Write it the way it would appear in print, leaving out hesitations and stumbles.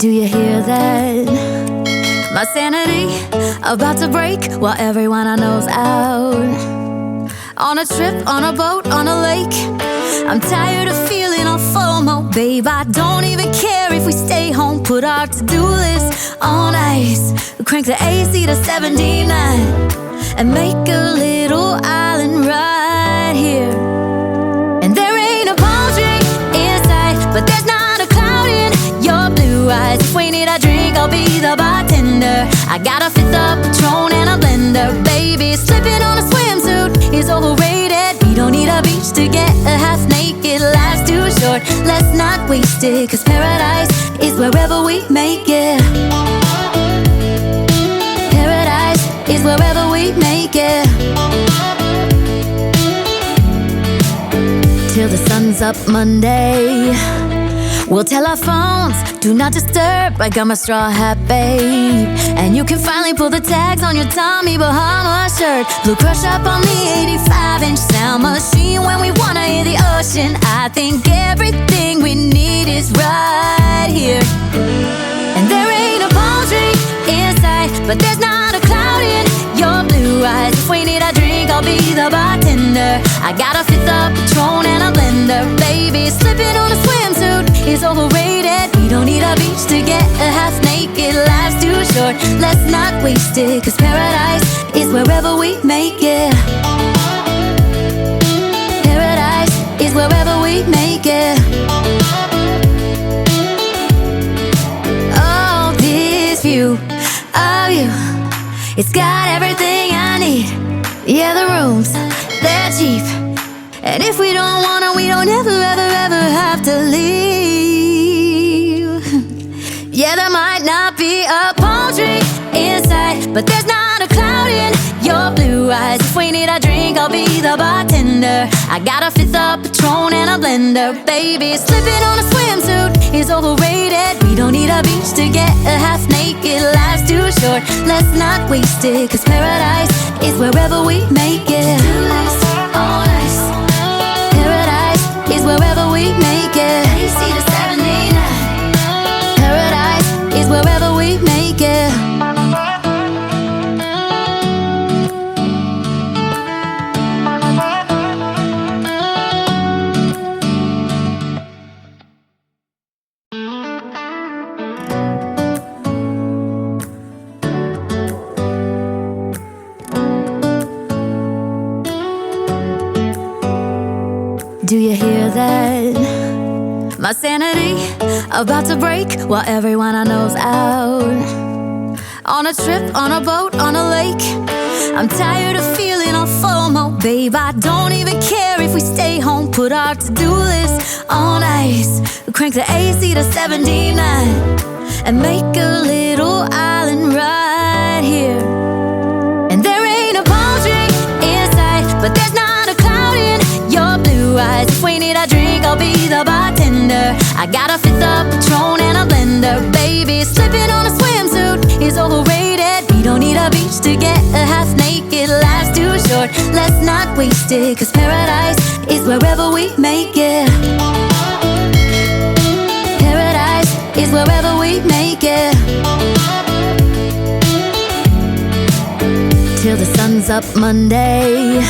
Do you hear that? My sanity about to break while everyone I know's out. On a trip, on a boat, on a lake. I'm tired of feeling all FOMO, babe. I don't even care if we stay home. Put our to-do list on ice. Crank the AC to 79 and make a little island right here. And there ain't a palm tree in sight, but there's not a cloud in your blue eyes. If we need a drink, I'll be the bartender. I got a fifth of Patron and a blender. Baby, slipping on a swimsuit is overrated. We don't need a beach to get a half naked. Life's too short, let's not waste it. Cause paradise is wherever we make it. Paradise is wherever we make it. Till the sun's up Monday, we'll tell our phones, do not disturb. I got my straw hat, babe. And you can finally pull the tags on your Tommy Bahama shirt. Blue crush up on the 85-inch sound machine. When we wanna hear the ocean, I think everything we need is right here. And there ain't a palm tree in sight, but there's not a cloud in your blue eyes. If we need a drink, I'll be the bartender. I got a fifth of Patron and a blender. Baby, slipping on a swimsuit is overrated. We don't need a beach to get a half naked. Life's too short, let's not waste it. Cause paradise is wherever we make it. Paradise is wherever we make it. Oh, this view of you, it's got everything I need. Yeah, the rooms, they're cheap. And if we don't wanna, we don't ever, ever, ever have to leave. Yeah, there might not be a palm tree in sight, but there's not a cloud in your blue eyes. If we need a drink, I'll be the bartender. I got a fifth of Patron and a blender. Baby, slipping on a swimsuit is overrated. We don't need a beach to get a half naked. Life's too short, let's not waste it. Cause paradise is wherever we make it. On ice. Paradise is wherever we make it. AC to 79. Paradise is wherever we make it. Do you hear that? My sanity about to break while everyone I know's out. On a trip, on a boat, on a lake. I'm tired of feeling all FOMO, babe. I don't even care if we stay home. Put our to-do list on ice. Crank the AC to 79 and make a little island right here. And there ain't a palm tree in sight, but there's not a cloud in your blue eyes. If we need a drink, I'll be the bartender. I got a fifth of Patron and a blender. Baby, slipping on a swimsuit is overrated. We don't need a beach to get a half naked. Life's too short, let's not waste it. Cause paradise is wherever we make it. Paradise is wherever we make it. Till the sun's up Monday,